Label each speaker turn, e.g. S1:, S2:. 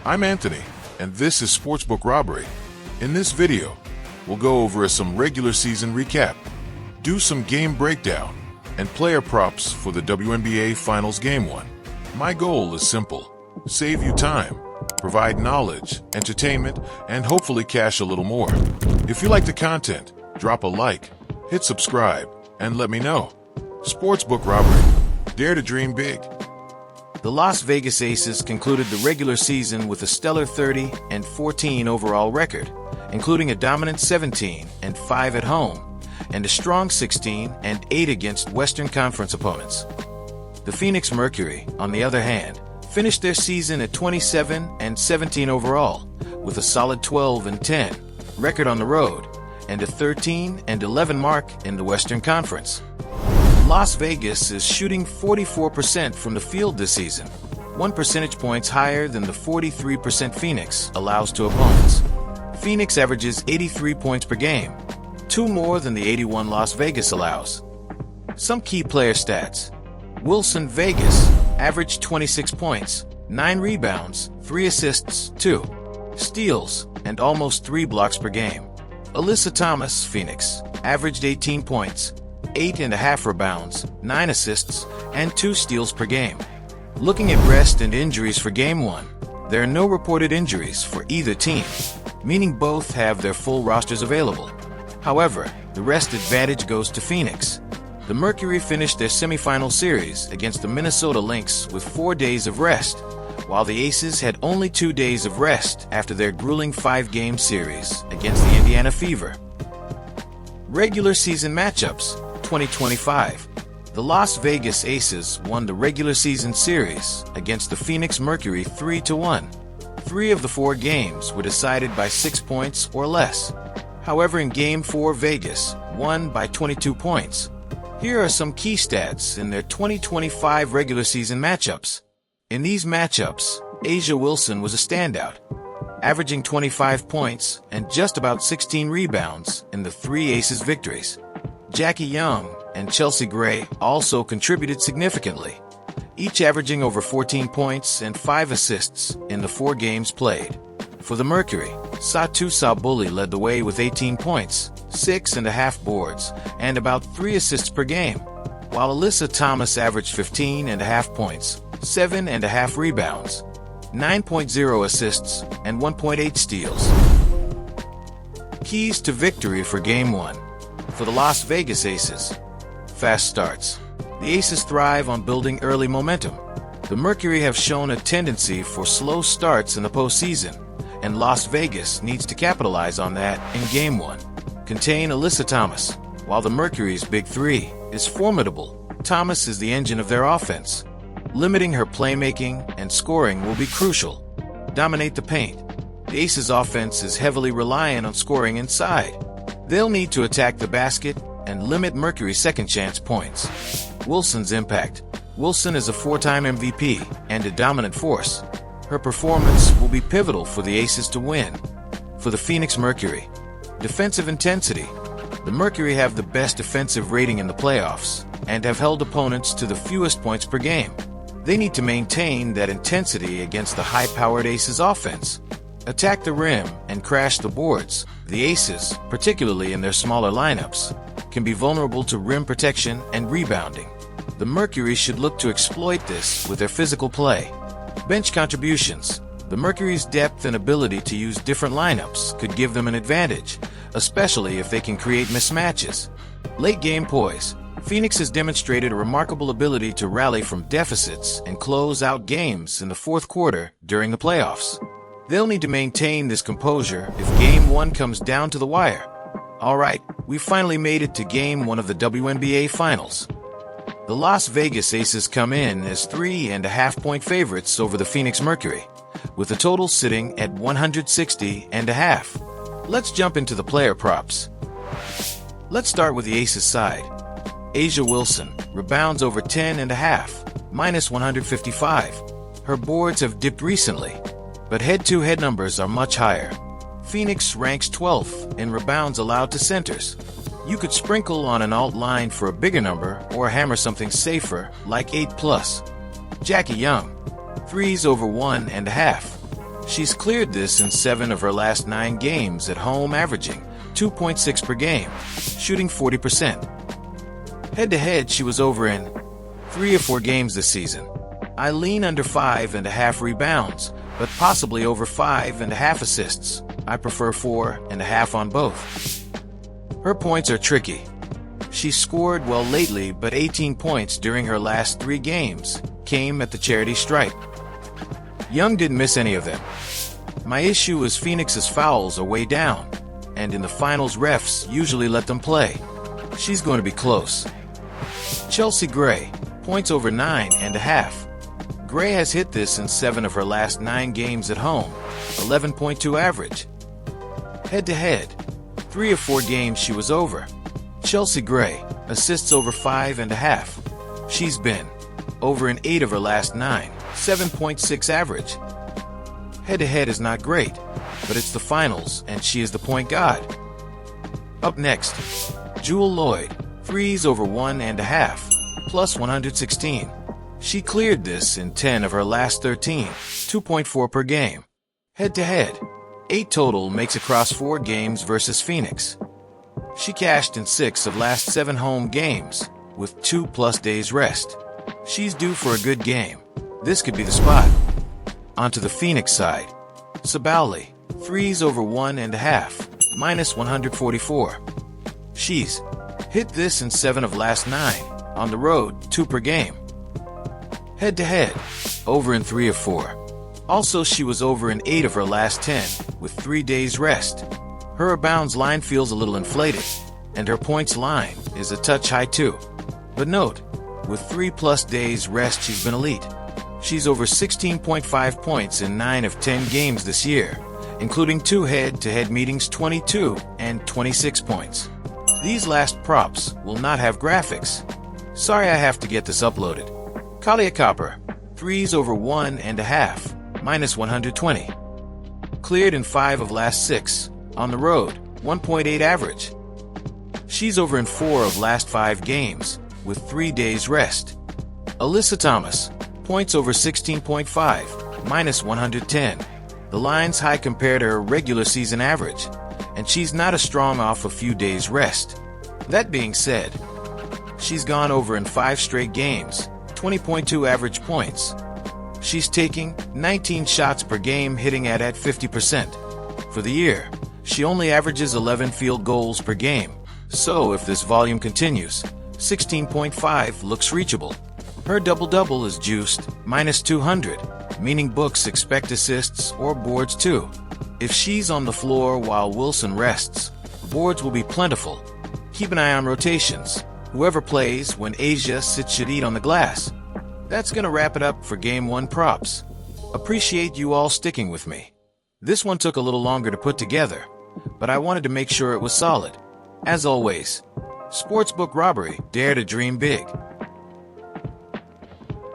S1: I'm Anthony, and this is Sportsbook-Robbery. In this video, we'll go over some regular season recap, do some game breakdown, and player props for the WNBA Finals Game 1. My goal is simple: save you time, provide knowledge, entertainment, and hopefully cash a little more. If you like the content, drop a like, hit subscribe, and let me know. Sportsbook-Robbery. Dare to dream big.
S2: The Las Vegas Aces concluded the regular season with a stellar 30-14 overall record, including a dominant 17-5 at home and a strong 16-8 against Western Conference opponents. The Phenix Mercury, on the other hand, finished their season at 27-17 overall, with a solid 12-10 record on the road and a 13-11 mark in the Western Conference. Las Vegas is shooting 44% from the field this season, 1 percentage points higher than the 43% Phenix allows to opponents. Phenix averages 83 points per game, 2 more than the 81 Las Vegas allows. Some key player stats. Wilson Vegas averaged 26 points, 9 rebounds, 3 assists, 2 steals, and almost 3 blocks per game. Alyssa Thomas Phenix averaged 18 points, 8.5 rebounds, 9 assists, and 2 steals per game. Looking at rest and injuries for Game 1, there are no reported injuries for either team, meaning both have their full rosters available. However, the rest advantage goes to Phenix. The Mercury finished their semifinal series against the Minnesota Lynx with 4 days of rest, while the Aces had only 2 days of rest after their grueling 5-game series against the Indiana Fever. Regular season matchups 2025. The Las Vegas Aces won the regular season series against the Phenix Mercury 3-1. 3 of the 4 games were decided by 6 points or less. However, in Game 4, Vegas won by 22 points. Here are some key stats in their 2025 regular season matchups. In these matchups, A'ja Wilson was a standout, averaging 25 points and just about 16 rebounds in the 3 Aces victories. Jackie Young and Chelsea Gray also contributed significantly, each averaging over 14 points and 5 assists in the 4 games played. For the Mercury, Satu Sabuli led the way with 18 points, 6.5 boards, and about 3 assists per game, while Alyssa Thomas averaged 15.5 points, 7.5 rebounds, 9.0 assists, and 1.8 steals. Keys to victory for Game 1. For the Las Vegas Aces, fast starts. The Aces thrive on building early momentum. The Mercury have shown a tendency for slow starts in the postseason, and Las Vegas needs to capitalize on that in Game 1. Contain Alyssa Thomas. While the Mercury's big 3 is formidable, Thomas is the engine of their offense. Limiting her playmaking and scoring will be crucial. Dominate the paint. The Aces' offense is heavily reliant on scoring inside. They'll need to attack the basket and limit Mercury's second chance points. Wilson's impact. Wilson is a 4-time MVP and a dominant force. Her performance will be pivotal for the Aces to win. For the Phenix Mercury, defensive intensity. The Mercury have the best defensive rating in the playoffs and have held opponents to the fewest points per game. They need to maintain that intensity against the high-powered Aces offense. Attack the rim and crash the boards. The Aces, particularly in their smaller lineups, can be vulnerable to rim protection and rebounding. The Mercury should look to exploit this with their physical play. Bench contributions. The Mercury's depth and ability to use different lineups could give them an advantage, especially if they can create mismatches. Late game poise. Phenix has demonstrated a remarkable ability to rally from deficits and close out games in the fourth quarter during the playoffs. They'll need to maintain this composure if Game 1 comes down to the wire. Alright, we finally made it to Game 1 of the WNBA Finals. The Las Vegas Aces come in as 3.5-point favorites over the Phenix Mercury, with the total sitting at 160.5. Let's jump into the player props. Let's start with the Aces side. A'ja Wilson rebounds over 10.5, minus 155. Her boards have dipped recently, but head-to-head numbers are much higher. Phenix ranks 12th in rebounds allowed to centers. You could sprinkle on an alt line for a bigger number or hammer something safer like 8+. Jackie Young, threes over 1.5. She's cleared this in 7 of her last 9 games at home, averaging 2.6 per game, shooting 40%. Head-to-head, she was over in 3 or 4 games this season. I lean under 5.5 rebounds, but possibly over 5.5 assists. I prefer 4.5 on both. Her points are tricky. She scored well lately, but 18 points during her last 3 games came at the charity stripe. Young didn't miss any of them. My issue is Phenix's fouls are way down, and in the finals refs usually let them play. She's going to be close. Chelsea Gray, points over 9.5. Gray has hit this in 7 of her last 9 games at home, 11.2 average. Head-to-head, 3 or 4 games she was over. Chelsea Gray, assists over 5.5. She's been over in 8 of her last 9, 7.6 average. Head-to-head is not great, but it's the finals, and she is the point guard. Up next, Jewel Lloyd, 3s over 1.5, plus 116. She cleared this in 10 of her last 13, 2.4 per game. Head-to-head, 8 total makes across 4 games versus Phenix. She cashed in 6 of last 7 home games, with 2+ days rest. She's due for a good game. This could be the spot. Onto the Phenix side. Sabali, 3s over 1.5, minus 144. She's hit this in 7 of last 9, on the road, 2 per game. Head-to-head, over in 3 of 4. Also, she was over in 8 of her last 10, with 3 days rest. Her abounds line feels a little inflated, and her points line is a touch high too. But note, with 3+ days rest, she's been elite. She's over 16.5 points in 9 of 10 games this year, including 2 head-to-head meetings, 22 and 26 points. These last props will not have graphics. Sorry, I have to get this uploaded. Kalia Copper, 3s over 1.5, minus 120. Cleared in 5 of last 6, on the road, 1.8 average. She's over in 4 of last 5 games, with 3 days rest. Alyssa Thomas, points over 16.5, minus 110. The line's high compared to her regular season average, and she's not as strong off a few days rest. That being said, she's gone over in 5 straight games, 20.2 average points. She's taking 19 shots per game, hitting at 50%. For the year, she only averages 11 field goals per game. So if this volume continues, 16.5 looks reachable. Her double-double is juiced, minus 200, meaning books expect assists or boards too. If she's on the floor while Wilson rests, boards will be plentiful. Keep an eye on rotations. Whoever plays when Asia sits should eat on the glass. That's gonna wrap it up for Game 1 props. Appreciate you all sticking with me. This one took a little longer to put together, but I wanted to make sure it was solid. As always, Sportsbook Robbery, dare to dream big.